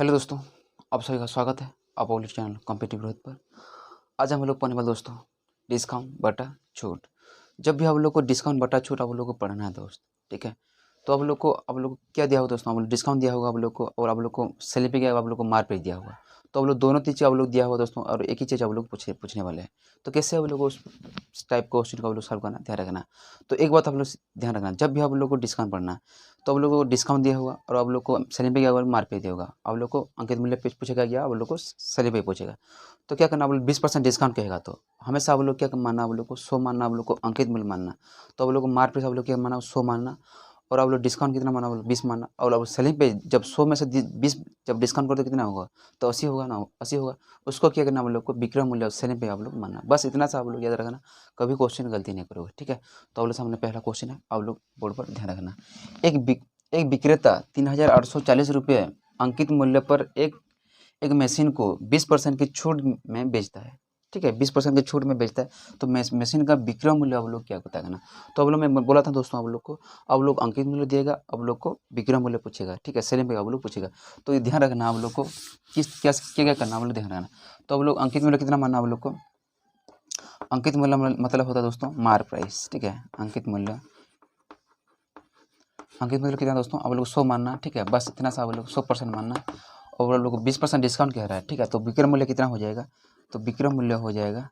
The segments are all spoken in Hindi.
हेलो दोस्तों, आप सभी का स्वागत है आप अपने चैनल कॉम्पिटिटिव ग्रोथ पर। आज हम लोग पढ़ने वाले दोस्तों डिस्काउंट बटा छूट। जब भी आप लोग को डिस्काउंट बटा छूट आप लोग को पढ़ना है दोस्त, ठीक है। तो आप लोग को क्या दिया होगा दोस्तों, आप लोग डिस्काउंट दिया होगा आप लोग को, और आप लोग को सैलरी पे क्या आप लोग को मार्क पे दिया होगा। तो आप लोग दोनों चीज़ आप लोग दिया होगा दोस्तों, और एक ही चीज़ आप लोग पूछने वाले हैं। तो कैसे आप लोग को उस टाइप क्वेश्चन को आप लोग सॉल्व करना, ध्यान रखना। तो एक बात आप लोग ध्यान रखना, जब भी आप लोग को डिस्काउंट पढ़ना है तो आप लोग को डिस्काउंट दिया होगा और आप लोग को सैलरी पे क्या होगा मार्क पे दिया होगा। आप लोग को अंकित मूल्य पे पूछेगा या आप लोग को सैलरी पे पूछेगा। तो क्या करना, आप लोग 20% डिस्काउंट कहेगा तो हमेशा आप लोग क्या मानना, आप लोग को 100 मानना, आप लोग को अंकित मूल्य मानना। तो आप लोग को मार्क पे आप लोग क्या मानना, 100 मानना। और आप लोग डिस्काउंट कितना माना, आप लोग 20 मानना। और आप सैलरी पे जब 100 में से 20 जब डिस्काउंट करते कितना होगा, तो 80 होगा ना, 80 होगा। उसको क्या करना, आप लोग को विक्रय मूल्य और सैलरी पे आप लोग मानना। बस इतना सा आप लोग याद रखना, कभी क्वेश्चन गलती नहीं करोगे, ठीक है। तो आप लोग सामने पहला क्वेश्चन है, आप लोग बोर्ड पर ध्यान रखना। एक विक्रेता 3,840 रुपये अंकित मूल्य पर एक एक मशीन को 20% की छूट में बेचता है, ठीक है। 20% की छूट में बेचता है तो मशीन का विक्रय मूल्य आप लोग क्या पता करना। तो आप लोग मैं बोला था दोस्तों, आप लोग को आप लोग अंकित मूल्य दिएगा, आप लोग को विक्रय मूल्य पूछेगा, ठीक है। सेलिंग पे आप लोग पूछेगा। तो ये ध्यान रखना आप लोग को किस क्या क्या क्या करना, आप लोग ध्यान रखना। तो आप लोग अंकित मूल्य कितना मानना, आप लोग को अंकित मूल्य मतलब होता है दोस्तों मार्क प्राइस, ठीक है। अंकित मूल्य कितना दोस्तों, आप लोग 100 मानना, ठीक है। बस इतना सा आप लोग 100% मानना। और आप लोग को 20% डिस्काउंट कह रहा है, ठीक है। तो विक्रय मूल्य कितना हो जाएगा, तो विक्रय मूल्य हो जाएगा,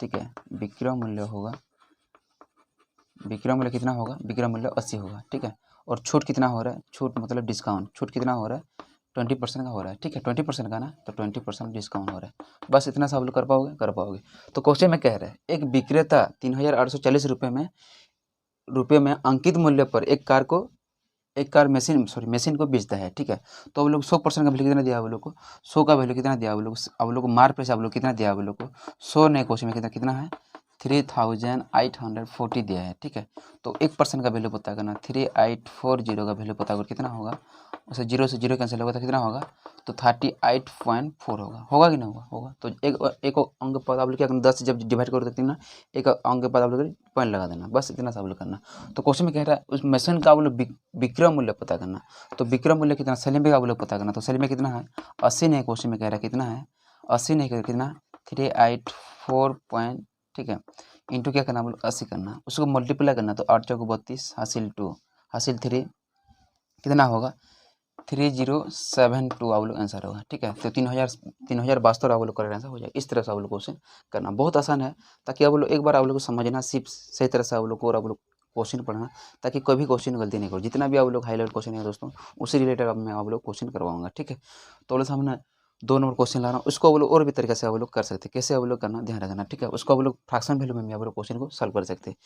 ठीक है। विक्रय मूल्य कितना होगा, विक्रय मूल्य 80 होगा, ठीक है। और छूट कितना हो रहा है, छूट मतलब डिस्काउंट, छूट कितना हो रहा है 20% का हो रहा है, ठीक है। 20% का ना, तो 20% डिस्काउंट हो रहा है। बस इतना सा आप लोग कर पाओगे। तो क्वेश्चन में कह रहा है एक विक्रेता 3,840 रुपये में अंकित मूल्य पर एक कार मशीन को बेचता है, ठीक है। तो आप लोग 100% का वैल्यू कितना दिया, आप लोग को 100 का वैल्यू कितना दिया, आप लोग को मार्क पे से आप लोग कितना दिया, आप लोग को 100 नहीं, क्वेश्चन में कितना है 3,840 दिया है, ठीक है। तो 1% का वैल्यू पता करना, 3840 का वैल्यू पता कर कितना होगा, उसे जीरो से जीरो कैंसिल होगा तो कितना होगा, तो 38.4 होगा कि नहीं होगा। तो एक अंक पर आप लोग क्या करना, 10 से जब डिवाइड कर देते हैं ना, एक अंक पर आप लोग पॉइंट लगा देना, बस इतना सा आप लोग करना। तो क्वेश्चन में कह रहा है उस मशीन का आप लोग विक्रय मूल्य पता करना। तो विक्रय मूल्य कितना, सैलरी में आप लोग पता करना। तो सैलरी में कितना है 80 नहीं, क्वेश्चन में कह रहा है कितना है 80 नहीं, कितना 384 ठीक है। इंटू क्या करना, आप लोग 80 करना, उसको मल्टीप्लाई करना। तो 8 चौको 32 हासिल 2 हासिल 3 कितना होगा 3072 आप लोग आंसर होगा, ठीक है। तो 3,072 आप लोग करेक्ट आंसर हो जाएगा। इस तरह से आप लोग क्वेश्चन करना, बहुत आसान है। ताकि आप लोग एक बार आप लोग को समझना, सिर्फ सही तरह से आप लोग को, और आप लोग क्वेश्चन पढ़ना, ताकि कोई भी क्वेश्चन गलती नहीं करो। जितना भी आप लोग हाई लेवल क्वेश्चन है दोस्तों, उसी रिलेटेड मैं आप लोग क्वेश्चन करवाऊंगा, ठीक है। तो आप लोग सामने 2 नंबर क्वेश्चन ला रहा हूँ, उसको आप लोग और भी तरीके से आप लोग कर सकते हैं। कैसे आप लोग करना ध्यान रखना, ठीक है। उसको आप लोग फ्रैक्शन वैल्यू में भी आप लोग क्वेश्चन को सॉल्व कर सकते हैं।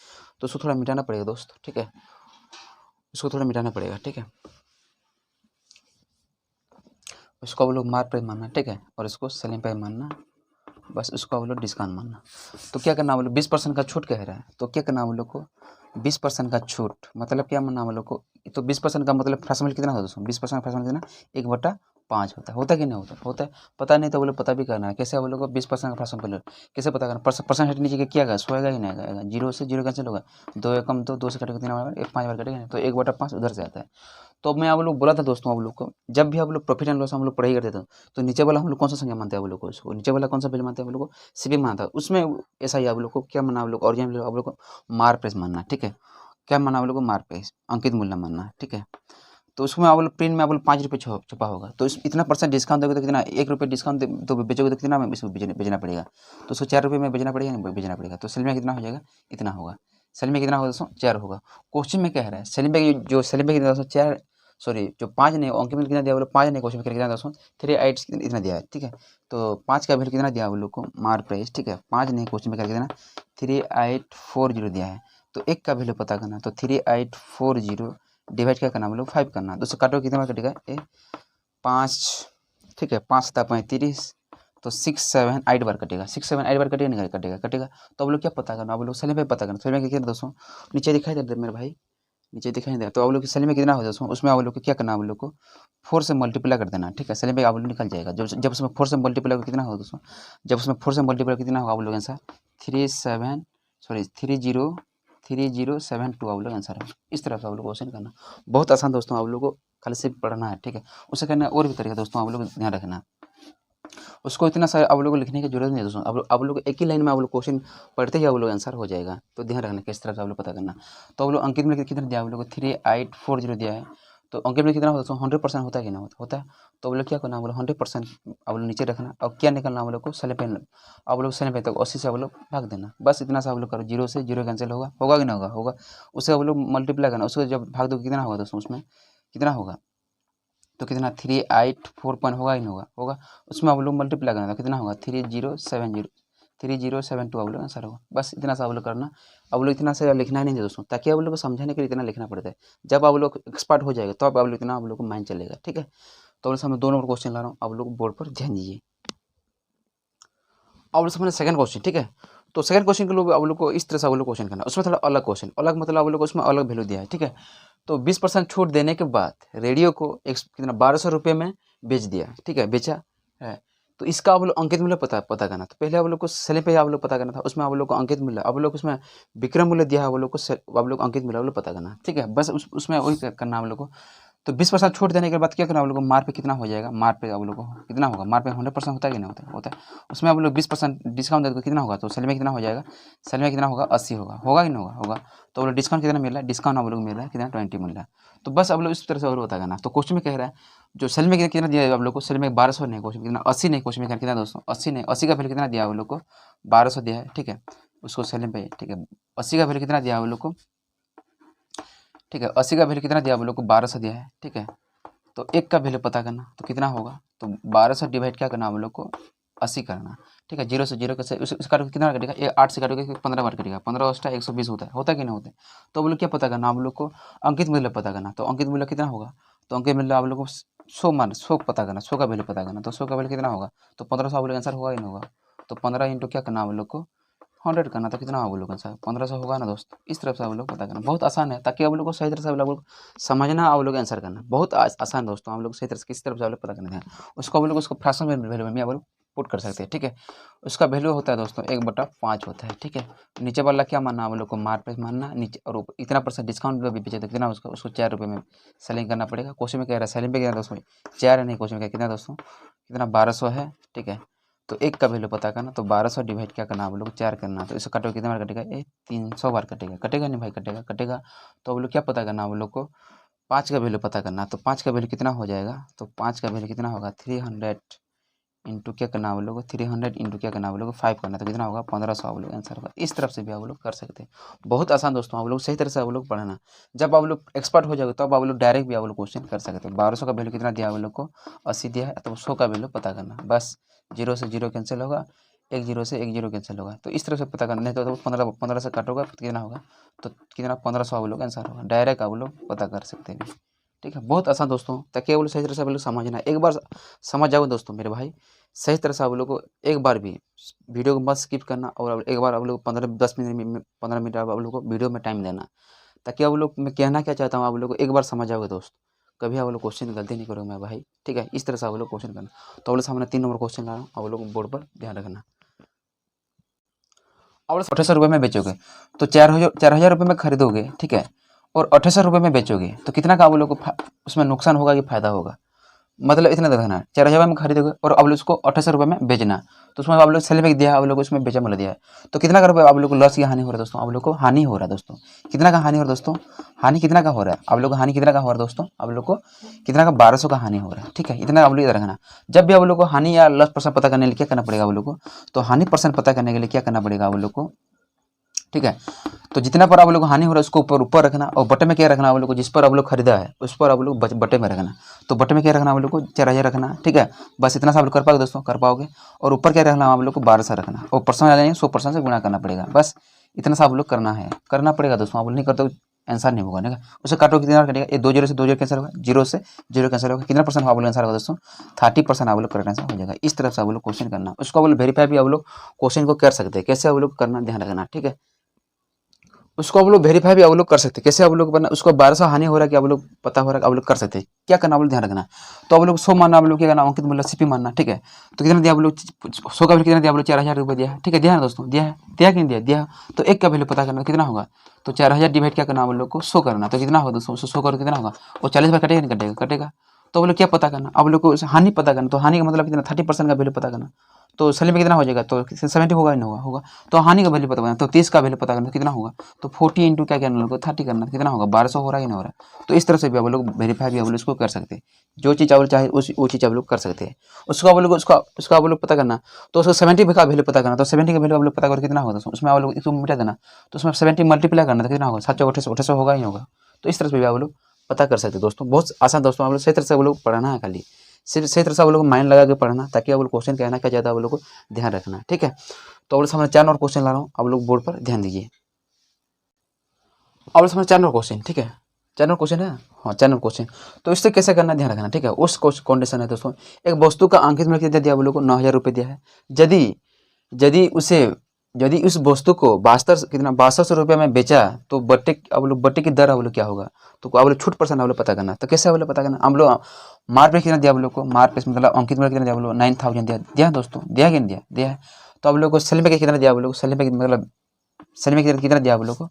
तो उसको थोड़ा मिटाना पड़ेगा दोस्त, ठीक है। उसको थोड़ा मिटाना पड़ेगा, ठीक है। उसको आप लोग मार्क पे मानना, ठीक है। और इसको सेलिंग पे मानना, बस उसको आप लोग डिस्काउंट मानना। तो क्या करना, आप लोग 20% का छूट कह रहा है, तो क्या करना आप लोग को 20% का छूट मतलब क्या मानना आप लोग को। तो 20% का मतलब फ्रैक्शन कितना होता है, 20% फ्रैक्शन कितना 1/5 होता है कि नहीं होता है। पता नहीं तो बोले पता भी करना है। कैसे आप लोग को 20% का फ्रैक्शन पहले कैसे पता करना, परसेंट हट नीचे क्या आएगा, 100 आएगा ही नहीं आएगा, जीरो से जीरो कैंसिल होगा, 2 एकम 2, 2 से कटेगा 3 बार, 5 बार कटेगा, तो 1/5 उधर से आता है। तो मैं आप लोग बोला था दोस्तों, आप लोग को जब भी आप लोग प्रॉफिट एंड लॉस हम लोग पढ़ाई करते थे, तो नीचे वाला हम लोग कौन सा संख्या मानते हैं, आप लोग को उसको नीचे वाला कौन सा वैल्यू मानते हैं, आप लोग को सीपी मानता है। उसमें ऐसा ही आप लोग को क्या मानना, आप लोग ओरिजिनल आप लोग को मार्क प्राइस मानना, ठीक है। क्या मानना आप लोग को मार्क प्राइस अंकित मूल्य मानना, ठीक है। तो उसमें आप लोग प्रिंट में आप लोग 5 रुपये छपा होगा, तो इतना परसेंट डिस्काउंट दोगे तो कितना, 1 रुपये डिस्काउंट तो बेचोगे तो कितना में इसको बेचना पड़ेगा, तो उसको 4 रुपये में बेचना पड़ेगा, नहीं बेचना पड़ेगा। तो सेल में कितना हो जाएगा, इतना होगा। सेल में कितना होगा दोस्तों, 4 होगा। क्वेश्चन में कह रहा है सेल में जो सेल में कितना दोस्तों 4, सॉरी जो 5 नहीं, अंक में कितना दिया, बोलो 5 नहीं, क्वेश्चन में कितना दोस्तों 3 8 इतना दिया है, ठीक है। तो 5 का वैल्यू कितना दिया आप लोग को मार्क प्राइस, ठीक है। 5 नहीं, क्वेश्चन में कितना 3840 दिया है। तो एक का वैल्यू पता करना, तो 3840 डिवाइड क्या करना, हम लोग 5 करना। दोस्तों काटो कितना बार कटेगा, 5, ठीक है। 5 7 35, तो 6 7 8 बार कटेगा, 6 7 8 बार कटेगा नहीं कटेगा। तो अब लोग क्या पता करना, अब लोग सेल में पता करना। सेल में क्या दोस्तों नीचे दिखाई दे मेरे भाई, नीचे दिखाई दे। तो आप लोग सेल में कितना हो दोस्तों, उसमें आप लोग को क्या करना, आप लोग को 4 से मल्टीप्लाई कर देना, ठीक है। सेल में आप लोग निकल जाएगा। जब उसमें 4 से मल्टीप्लाई कितना होगा दोस्तों, जब उसमें 4 से मल्टीप्लाई कितना होगा, आप लोग आंसर 37 सॉरी 30 3072 आप लोग आंसर है। इस तरह से आप लोग क्वेश्चन करना, बहुत आसान दोस्तों, आप लोग को खाली सिर्फ पढ़ना है, ठीक है। उसे करना और भी तरीका दोस्तों आप लोग ध्यान रखना, उसको इतना सा आप लोग को लिखने की जरूरत नहीं है दोस्तों, आप लोग एक ही लाइन में आप लोग क्वेश्चन पढ़ते ही आप लोग आंसर हो जाएगा। तो ध्यान रखना किस तरह से आप लोग पता करना। तो आप लोग अंकित में कितना दिया आप लोग को 3840 दिया है, तो अंकित में कितना होता है दोस्तों 100% होता है कि ना होता है। तो आप लोग क्या करना, आप लोग 100% आप लोग नीचे रखना, और क्या निकलना आप लोग को सेल पे, आप लोग सेल पे तक 80 से आप लोग भाग देना, बस इतना सा आप लोग करो। 0 से 0 कैंसिल होगा कि ना होगा, उससे आप लोग मल्टीप्लाई करना, उसको जब भाग दो कितना होगा दोस्तों, उसमें कितना होगा, तो कितना 384 पॉइंट होगा ही नहीं होगा, उसमें आप लोग मल्टीप्लाई करना, कितना होगा 3072 आप लोग आंसर होगा। बस इतना सा आप लोग करना, आप लोग इतना सा लिखना नहीं है दोस्तों, ताकि आप लोग को समझाने के लिए इतना लिखना पड़ता है। जब आप लोग एक्सपर्ट हो जाएगा तो आप लोग इतना आप लोग को माइंड चलेगा, ठीक है। तो आप लोग 2 नंबर क्वेश्चन ला रहा हूँ, आप लोग बोर्ड पर ध्यान दीजिए। आप लोग समझना सेकंड क्वेश्चन, ठीक है। तो सेकंड क्वेश्चन के लिए आप लोग को इस तरह से आप लोग क्वेश्चन करना, उसमें थोड़ा अलग क्वेश्चन, अलग मतलब आप लोग को उसमें अलग वैल्यू दिया है, ठीक है। तो 20% छूट देने के बाद रेडियो को कितना 1200 रुपये में बेच दिया, ठीक है, बेचा है। तो इसका आप लोग अंकित मूल्य पता करना। तो पहले आप लोग को सेलिंग पे आप लोग पता करना था, उसमें आप लोग को अंकित मूल्य, आप लोग उसमें विक्रय मूल्य दिया है, आप लोग को आप लोग अंकित मूल्य आप लोग पता करना, ठीक है। बस उसमें वही करना आप लोग को। तो 20% छूट देने के बाद क्या करना आप लोग को, मार पे कितना हो जाएगा, मार पे आप लोग को कितना होगा, मार पे 100% होता है कि नहीं होता है। उसमें आप लोग 20% डिस्काउंट देते कितना होगा, तो सेल में कितना हो जाएगा, सेल में कितना होगा 80 होगा कि नहीं होगा। तो आप लोग डिस्काउंट कितना मिल रहा है, डिस्काउंट आप लोग मिल रहा है कितना 20 मिल रहा है। तो बस आप लोग इस तरह से और पता करना। तो क्वेश्चन में कह रहा है जो सेल में कितना दिया है आप लोग को, सेल में 1200 नहीं, क्वेश्चन कितना 80 नहीं, क्वेश्चन में कितना दोस्तों 80 नहीं, 80 का वैल्यू कितना दिया आप लोग को 1200 दिया है, ठीक है। उसको सेल पे, ठीक है, 80 का वैल्यू कितना दिया आप लोग को, ठीक है, 80 का वैल्यू कितना दिया आप लोग को 1200 दिया है, ठीक है। तो 1 का वैल्यू पता करना, तो कितना होगा, तो 1200 डिवाइड क्या करना आप लोग को 80 करना, ठीक है। 0 से 0 कैसे उसका कितना कटेगा, 8 से काटोगे 15 बार कटेगा, 15 एक्स्ट्रा 120 होता है कि नहीं होता है। तो आप लोग क्या पता करना, आप लोग को अंकित मूल्य पता करना। तो अंकित मूल्य कितना होगा, तो अंकित मूल्य आप लोग को 100 पता करना, 100 का वैल्यू पता करना। तो 100 का वैल्यू कितना होगा, तो 1500 आप लोग आंसर होगा ही नहीं होगा। तो 15 इंटू क्या करना आप लोग को 100 करना, तो कितना आप लोग का आंसर 1500 होगा ना दोस्त। इस तरफ से आप लोग पता करना, बहुत आसान है, ताकि आप लोग को सही तरह से आप लोग समझना, आप लोग आंसर करना बहुत आसान दोस्तों। आप लोग सही तरह से किस तरफ से आप लोग पता करना है, उसको आप लोग उसको फ्रैक्शन में वैल्यू में आप लोग पुट कर सकते हैं, ठीक है। उसका वैल्यू होता है दोस्तों 1/5 होता है, ठीक है। नीचे वाला क्या मानना आप लोग को, मार पे मानना, नीचे और इतना % डिस्काउंट भी बेचे तो कितना उसको 4 रुपये में सेलिंग करना पड़ेगा। क्वेश्चन में कह रहा है सेलिंग पे कितना दोस्तों 4 नहीं, क्वेश्चन में कितना दोस्तों कितना 1200 है, ठीक है। तो 1 का वैल्यू पता करना, तो 1200 डिवाइड क्या करना आप लोग 4 करना। तो इसको काटोगे कितना बार कटेगा, ये 300 बार कटेगा नहीं भाई, कटेगा। तो आप लोग क्या पता करना आप लोग को 5 का वैल्यू पता करना। तो 5 का वैल्यू कितना हो जाएगा, तो 5 का वैल्यू कितना होगा 300 इंटू क्या करना आप लोग को 300 इंटू क्या करना आप लोग को 5 करना, तो कितना होगा 1500 आप लोग आंसर होगा। इस तरफ से भी आप लोग कर सकते हैं, बहुत आसान दोस्तों। आप लोग सही तरह से आप लोग पढ़ना, जब आप लोग एक्सपर्ट हो जाओगे तब आप लोग डायरेक्ट भी आप लोग क्वेश्चन कर सकते हैं। 1200 का वैल्यू कितना दिया आप लोग को 80 दिया है, तो 100 का वैल्यू पता करना, बस 0 से 0 कैंसिल होगा, 1 0 से 1 0 कैंसिल होगा। तो इस तरह से पता करना, नहीं तो 15 से काटोगा तो कितना होगा, तो कितना 1500 आप लोग आंसर होगा। डायरेक्ट आप लोग पता कर सकते हैं, ठीक है। बहुत आसान दोस्तों, ताकि आप लोग सही तरह से आप लोग समझना, एक बार समझ जाओ दोस्तों मेरे भाई, सही तरह से आप लोग को एक बार भी वीडियो को मत स्किप करना, और एक बार आप लोग 15 मिनट आप लोग को वीडियो में टाइम देना, ताकि आप लोग, मैं कहना क्या चाहता हूँ आप लोग को एक बार समझ जाओगे दोस्त, कभी आप लोग क्वेश्चन गलती नहीं करोगे मैं भाई, ठीक है। इस तरह से आप लोग क्वेश्चन करना। तो आप लोग सामने 3 नंबर क्वेश्चन ला रहा हूँ, आप लोग बोर्ड पर ध्यान रखना। आप लोग 2800 रुपये में बेचोगे, तो 4000 रुपये में खरीदोगे, ठीक है, और 2800 रुपये में बेचोगे, तो कितना का आप लोग को उसमें नुकसान होगा कि फायदा होगा, मतलब इतना देखना है। 4000 में खरीदोगे और अब उसको 2800 रुपये में बेचना, तो उसमें आप लोग सेल में दिया, आप लोग उसमें बेचा मूल्य दिया है, तो कितना का रुपये आप लोग को लॉस या हानि हो रहा है दोस्तों, आप लोग को हानि हो रहा है दोस्तों। कितना का हानि हो रहा है दोस्तों, हानि कितना का हो रहा है आप लोग को, हानि कितना का हो रहा है दोस्तों, आप लोग को कितना का 1200 का हानि हो रहा है, ठीक है। इतना आप लोग याद रखना। जब भी आप लोग को हानि या लॉस % पता करने के लिए क्या करना पड़ेगा आप लोग को, तो हानि % पता करने के लिए क्या करना पड़ेगा आप लोग को, ठीक है। तो जितना पर आप लोग को हानि हो रहा है उसको ऊपर रखना, और बटे में क्या रखना आप लोग को, जिस पर आप लोग खरीदा है उस पर आप लोग बटे में रखना। तो बटे में क्या रखना आप लोग को 4000 रखना, ठीक है। बस इतना सा आप लोग कर पाओगे दोस्तों, कर पाओगे। और ऊपर क्या रखना आप लोग को 1200 रखना, और परसेंट आ जाएंगे 100% से गुणा करना पड़ेगा, बस इतना सा आप लोग करना पड़ेगा दोस्तों। आप लोग नहीं करते आंसर नहीं होगा ना, उसे काटो कितना कटेगा, ये 2 0 से 2 0 कैंसिल होगा, 0 से 0 कैंसिल होगा, कितना % आप लोग आंसर होगा दोस्तों 30% आप लोग करेक्ट आंसर हो जाएगा। इस तरफ से आप लोग क्वेश्चन करना, उसको आप लोग वेरीफाई भी आप लोग क्वेश्चन को कर सकते हैं, कैसे आप लोग करना ध्यान रखना, ठीक है। उसको आप लोग वेरीफाई भी आप लोग कर सकते हैं, कैसे आप लोग बना, उसको 1200 हानि हो रहा है कि आप लोग पता हो रहा है, आप लोग कर सकते हैं, क्या करना आप लोग ध्यान रखना। तो आप लोग 100 मानना, आप लोग क्या करना, अंकित मूल्य सीपी मानना, ठीक है। तो कितना दिया आप लोग, 100 का वैल्यू कितना दिया आप लोग, 4000 रुपये दिया है, ठीक है। दिया है ना दोस्तों, दिया है, दिया कि नहीं दिया, दिया। तो एक का वैल्यू पता करना कितना होगा, तो 4000 डिवाइड क्या करना आप लोग को 100 करना, तो कितना होगा दोस्तों, 100 करोड़ कितना होगा, वो 40 बार कटेगा नहीं कटेगा, कटेगा। तो आप लोग क्या पता करना, आप लोग को हानि पता करना। तो हानि का मतलब कितना, 30% का वैल्यू पता करना। तो सलीम में कितना हो जाएगा, तो 70 होगा नहीं होगा, होगा। तो हानि का वैल्यू पता करना, तो 30 का वैल्यू पता करना, तो कितना होगा, तो 40 इंटू क्या करना, 30 करना, तो कितना होगा, 1200 हो रहा है कि नहीं हो रहा है। तो इस तरह से भी आप लोग वेरीफाई भी आप लोग इसको कर सकते हैं। जो चीज़ आप लोग चाहे वो चीज़ आप लोग कर सकते हैं। उसको आप लोग उसका आप लोग पता करना। तो उसको 70 का वैल्यू पता करना, तो 70 का वैल्यू आप लोग पता करके कितना होगा दोस्तों, उसमें आप लोग इसको मिटा देना। तो उसमें 70 मल्टीप्लाई करना, तो कितना होगा, 7 चौक 28 होगा ही होगा। तो इस तरह से भी आप लोग पता कर सकते हैं दोस्तों। बहुत आसान दोस्तों, आप लोग सही तरह से आप लोग पढ़ना है, खाली सिर्फ सही तरह से आप लोग माइंड लगा के पढ़ना, ताकि आप लोग क्वेश्चन कहना क्या ज़्यादा आप लोग को ध्यान रखना है, ठीक है। तो आप लोग सामने 4 और क्वेश्चन ला रहा हूँ, आप लोग बोर्ड पर ध्यान दीजिए। आप लोग सामने 4 और क्वेश्चन, ठीक है, 4 और क्वेश्चन है, हाँ 4 और क्वेश्चन। तो इससे कैसे करना ध्यान रखना, ठीक है। उस कंडीशन है दोस्तों, एक वस्तु का अंकित मूल्य कितना दिया आप लोग को, 9000 रुपये दिया है। यदि यदि उस वस्तु को 6200 रुपये में बेचा, तो बट्टे की दर आप लोग क्या होगा, तो आप लोग छूट % आप लोग पता करना। तो कैसे आप लोग पता करना, हम लोग मार्क पे कितना दिया आप लोग को, मार्क पे मतलब अंकित मूल्य कितना दिया आप लोग, 9000 दिया है दोस्तों, दिया कि नहीं दिया, दिया है। तो आप लोग को सेल में कितना दिया आप लोग को, सेल में मतलब सेल में कितना दिया आप लोग को,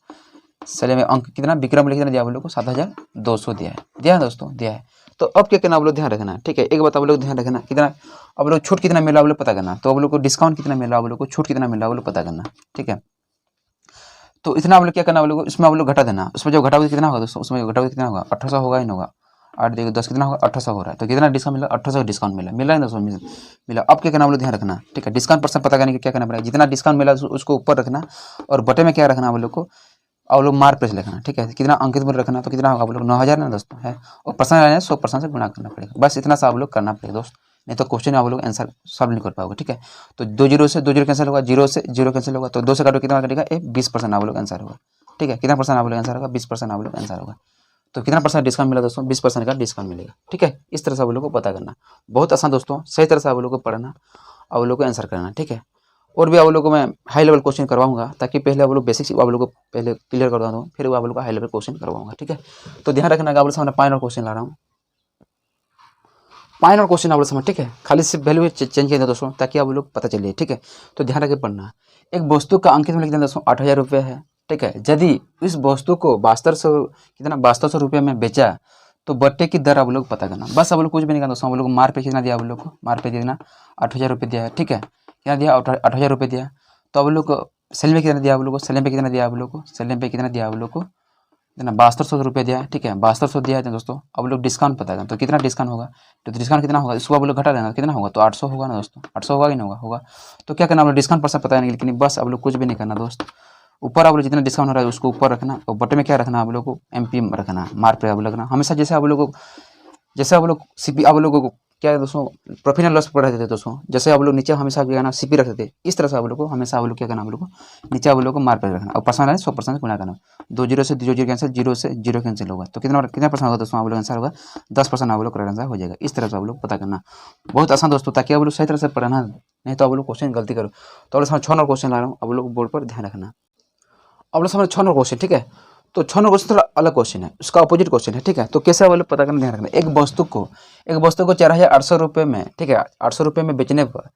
सेल में अंक कितना, विक्रम मूल्य कितना दिया आप लोग को, 7200 दिया है दोस्तों, दिया है। तो अब क्या करना आप लोग ध्यान रखना, ठीक है। एक बात आप लोग ध्यान रखना, कितना आप लोग छूट कितना मिला आप लोग पता करना। तो आप लोग को डिस्काउंट कितना मिला आप लोग को, छूट कितना मिला आप लोग पता करना, ठीक है। तो इतना आप लोग क्या करना, आप लोग को इसमें आप लोग घटा देना। उसमें जो घटाओगे कितना होगा दोस्तों, उसमें घटाओगे कितना होगा, 1800 होगा ही नहीं होगा। 8 देखो 10 कितना होगा, 1800 हो रहा है। तो कितना डिस्काउंट मिला, 1800 डिस्काउंट मिला है दोस्तों, मिला। अब क्या करना आप लोग ध्यान रखना, ठीक है। डिस्काउंट % पता करने के क्या करना पड़ेगा, जितना डिस्काउंट मिला उसको ऊपर रखना, और बटे में क्या रखना आप लोग को, आप लोग मार्क प्रेस लिखना, ठीक है। कितना अंकित मूल्य रखना, तो कितना होगा आप लोग 9000 ना दोस्तों है, और परसेंट लेना है 100% से गुणा करना पड़ेगा। बस इतना सा आप लोग करना पड़ेगा दोस्त, नहीं तो क्वेश्चन आप लोग आंसर सॉल्व नहीं कर पाओगे, ठीक है। तो 2 जीरो से 2 जीरो कैंसिल होगा, 0 से 0 कैंसिल होगा, तो 2 से काटो कितना कटेगा, 20% आप लोग आंसर होगा, ठीक है। कितना % आप लोग आंसर होगा, 20% आप लोग आंसर होगा। तो कितना % डिस्काउंट मिला दोस्तों, 20% का डिस्काउंट मिलेगा, ठीक है। इस तरह से आप लोग को पता करना, बहुत आसान दोस्तों, सही तरह से आप लोग को पढ़ना, आप लोग को आंसर करना, ठीक है। और भी आप लोगों को मैं हाई लेवल क्वेश्चन करवाऊंगा, ताकि पहले आप लोग बेसिक्स आप लोग को पहले क्लियर करवा दूँ, फिर आप लोग को हाई लेवल क्वेश्चन करवाऊंगा, ठीक है। तो ध्यान रखना, आप लोग सामने 5 और क्वेश्चन ला रहा हूँ, 5 और क्वेश्चन आप लोग समझ, ठीक है। खाली सिर्फ वैल्यू चेंज किया दोस्तों, ताकि आप लोग पता चलिए, ठीक है। तो ध्यान रख पढ़ना। एक वस्तु का अंकित मूल्य कितना दोस्तों, 8000 रुपये है, ठीक है। यदि इस वस्तु को 7200 रुपये में बेचा, तो बट्टे की दर आप लोग पता करना। बस आप लोग कुछ भी नहीं करना दोस्तों, आप लोग मार पे कितना दिया आप लोग को, मार पे कितना 8000 रुपये दिया है, ठीक है। कितना दिया, 8000 रुपये दिया। तो आप लोग को सेल में कितना दिया आप लोग को, सेल पे कितना दिया आप लोग को, सेल पे कितना दिया आप लोग को, कितना 7200 रुपये दिया है, ठीक है। 7200 दिया है दोस्तों। अब लोग डिस्काउंट पता करना, तो कितना डिस्काउंट होगा, तो डिस्काउंट कितना होगा, इसको आप लोग घटा देना, कितना होगा, तो 800 होगा ना दोस्तों, 800 होगा कि नहीं होगा, होगा। तो क्या करना, आप लोग डिस्काउंट % पता करने के लिए, बस आप लोग कुछ भी नहीं करना दोस्त, ऊपर आप लोग जितना डिस्काउंट हो रहा है उसको ऊपर रखना, और बटे में क्या रखना आप लोग को, MP रखना, मार्क पे आप लोग रखना हमेशा। जैसे आप लोग CP आप लोगों को क्या है दोस्तों, प्रॉफिट एंड लॉस पढ़ा देते दोस्तों, जैसे आप लोग नीचे हमेशा क्या करना, CP रखते थे, इस तरह से आप लोग को हमेशा आप लोग क्या करना, आप लोग को नीचे आप लोग को मार्क पे रखना, और परसेंट है 100% गुणा करना। 2 जीरो से 0 कैंसिल, 0 से 0 कैंसिल होगा, तो कितना % होगा दोस्तों, आप लोग आंसर होगा 10% आप लोग करेक्ट आंसर हो जाएगा। इस तरह से आप लोग पता करना, बहुत आसान दोस्तों, ताकि आप लोग सही तरह से पढ़ना, नहीं तो आप लोग क्वेश्चन गलती करो। तो आप लोग 6 नंबर क्वेश्चन ला रहा हूँ, आप लोग बोर्ड पर ध्यान रखना। आप लोग समझ 6 नंबर क्वेश्चन, ठीक है। तो 6 नंबर क्वेश्चन थोड़ा अलग क्वेश्चन है, उसका अपोजिट क्वेश्चन है, ठीक है। तो कैसे आप लोग पता करना, ध्यान रखना। एक वस्तु को 4800 रुपये में, ठीक है, 800 रुपये में बेचने पर,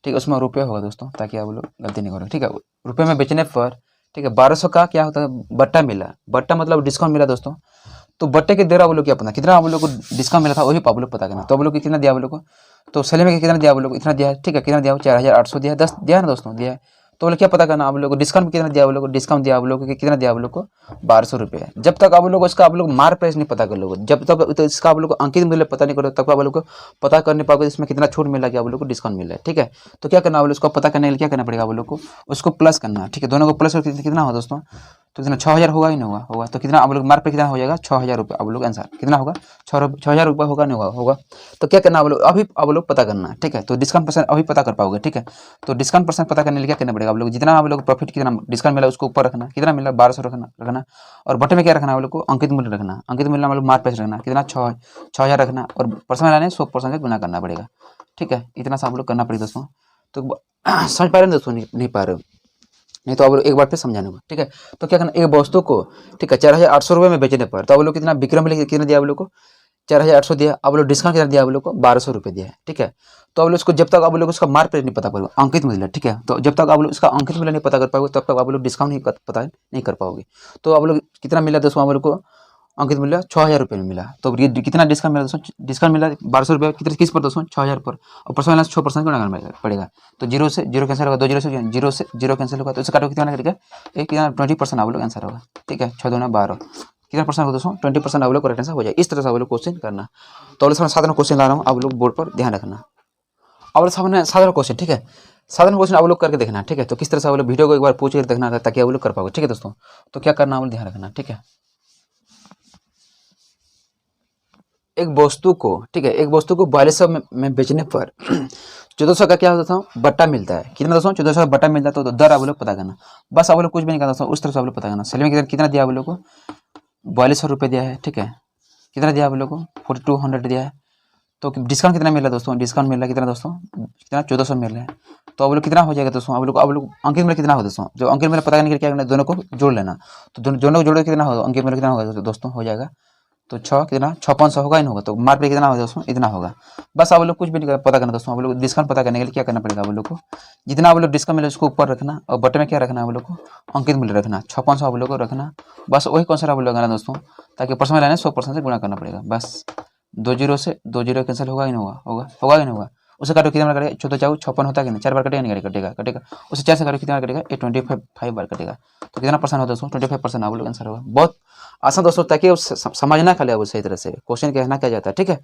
ठीक है, उसमें रुपये होगा दोस्तों, ताकि आप लोग गलती नहीं करो, ठीक है। रुपये में बेचने पर, ठीक है, 1200 का क्या होता है, बट्टा मिला, बट्टा मतलब डिस्काउंट मिला दोस्तों। तो बट्टे के दर आप लोग क्या पता, कितना आप लोग को डिस्काउंट मिला था, वही आप लोग पता करना। तो आप लोग को कितना दिया आप लोग को, तो सेल में कितना दिया आप लोग को, इतना दिया है, ठीक है। कितना दिया, 4800 दिया है, 10 दिया है ना दोस्तों, दिया है। तो बोले क्या पता करना आप लोग को, डिस्काउंट कितना दिया आप लोग को, डिस्काउंट दिया आप लोग को कितना दिया आप लोग को, 1200 रुपये। जब तक आप लोग इसका आप लोग मार्क प्राइस नहीं पता कर लोगे, जब तक तो इसका आप लोग को अंकित मूल्य पता नहीं करोगे, तब आप लोग को पता कर नहीं पाओगे इसमें कितना छूट मिला, कि आप लोग को डिस्काउंट मिला है, ठीक है। तो क्या करना आप लोग उसको पता करने के लिए क्या करना पड़ेगा आप लोग को, उसको प्लस करना, ठीक है। दोनों को प्लस करके कितना होगा दोस्तों, तो कितना 6000 होगा ही नहीं होगा, होगा। तो कितना आप लोग मार्क पे कितना हो जाएगा, 6000 रुपये। आप लोग आंसर कितना होगा, 6000 रुपये होगा नहीं होगा, होगा। तो क्या करना आप लोग, अभी आप लोग पता करना, ठीक है। तो डिस्काउंट % अभी पता कर पाओगे, ठीक है। तो डिस्काउंट % पता करने के लिए क्या करना पड़ेगा आप लोग, जितना आप लोग प्रॉफिट कितना डिस्काउंट मिला उसको ऊपर रखना, कितना मिला 1200 रखना, और बटे में क्या रखना आप लोग को, अंकित मूल्य रखना, अंकित मूल्य मतलब मार्क प्राइस रखना, कितना 6000 रखना, और परसेंट लाने 100% से गुना करना पड़ेगा, ठीक है। इतना सा आप लोग करना पड़ेगा दोस्तों। तो समझ पा रहे हैं दोस्तों, नहीं पा रहे हो, नहीं तो आप लोग एक बार फिर समझाने को, ठीक है। तो क्या करना, एक वस्तु को, ठीक है, 4800 रुपये में बेचने पर, तो आप लोग कितना विक्रम मूल्य कितना दिया आप लोग को, 4800 दिया, अब लोग डिस्काउंट कितना दिया आप लोग को 1200 रुपये दिया है, ठीक है। तो अब लोग उसको जब तक आप लोग उसका मार्क नहीं पता करोगे, अंकित मूल्य, ठीक है, तो जब तक आप लोग उसका अंकित मूल्य नहीं पता कर पाओगे तब तक आप लोग डिस्काउंट पता नहीं कर पाओगे। तो आप लोग कितना मिला दोस्तों आप लोग को अंकित मूल्य 6000 रुपये में मिला। तो ये कितना डिस्काउंट मिला दोस्तों, डिस्काउंट मिला 1200 रुपये किस पर दोस्तों 6000 पर, और परसेंट माइनस 6% करना पड़ेगा। तो जीरो से जीरो कैंसिल होगा, 2 जीरो से जीरो कैंसिल होगा, तो इससे काटो कितना करेगा एक 20% आप लोग आंसर होगा, ठीक है। 6 दूना 12 कितना परसेंट होगा दोस्तों 20% आप लोग को राइट आंसर हो जाए। इस तरह से आप लोग क्वेश्चन करना। तो आप लोग साधारण क्वेश्चन ला रहा हूँ, आप लोग बोर्ड पर ध्यान रखना। और सामने साधारण क्वेश्चन, ठीक है, साधारण क्वेश्चन आप लोग करके देखना, ठीक है। तो किस तरह से आप लोग वीडियो को एक बार पूछ कर देखना ताकि आप लोग कर पाओगे, ठीक है दोस्तों। तो क्या करना आप लोग ध्यान रखना, ठीक है। एक वस्तु को, ठीक है, एक वस्तु को 4200 में बेचने पर 1400 का क्या होता था बट्टा मिलता है। कितना दोस्तों 1400 का बट्टा मिलता है। तो दर आप लोग पता करना, बस आप लोग कुछ भी नहीं करना दोस्तों, उस तरह से आप लोग पता करना। सेलिंग कितना दिया आप लोग को 4200 रुपये दिया है, ठीक है। कितना दिया आप लोग को 4200 दिया है। तो डिस्काउंट कितना मिल रहा है दोस्तों, डिस्काउंट मिल रहा है कितना दोस्तों, कितना 1400 मिल रहा है। तो आप लोग कितना हो जाएगा दोस्तों, आप लोग अंकित मूल्य कितना हो दोस्तों, जो अंकित मूल्य पता करने के लिए क्या करना है दोनों को जोड़ लेना। तो दोनों को जोड़ कितना होगा अंकित मूल्य कितना होगा दोस्तों, हो जाएगा तो 6 कितना 5600 होगा ही नहीं होगा। तो मार्क पे कितना होगा दोस्तों इतना होगा। बस आप लोग कुछ भी नहीं पता करना दोस्तों, आप लोग डिस्काउंट पता करने के लिए क्या करना पड़ेगा आप लोग को, जितना आप लोग डिस्काउंट मिले उसको ऊपर रखना, और बटन में क्या रखना है आप लोग को अंकित मूल्य रखना 5600 आप लोग को रखना। बस वही कॉन्सेप्ट आप लोग लगाना दोस्तों, ताकि परसेंट लाने 100% से गुणा करना पड़ेगा। बस 2 जीरो से 2 जीरो कैंसिल होगा ही नहीं होगा ही नहीं होगा। उसे काटो कितना बार कटेगा 14 4 56 होता है कि नहीं, 4 बार कटेगा नहीं कटेगा। उसे 4 से काटो कितना बार कटेगा 25 बार कटेगा। तो कितना परसेंट होता है दोस्तों 25% आप लोग आंसर होगा। बहुत आसान दोस्तों, ताकि समझना खाली आप सही तरह से क्वेश्चन कहना क्या जाता है, ठीक है।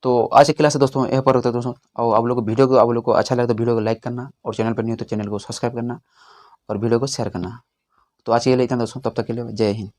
तो आज की क्लास है दोस्तों यहाँ पर होता है दोस्तों। और आप लोग को वीडियो को आप लोग को अच्छा लगे तो वीडियो को लाइक करना, और चैनल पर नहीं हो तो चैनल को सब्सक्राइब करना, और वीडियो को शेयर करना। तो आज के लिए इतना दोस्तों, तब तक के लिए जय हिंद।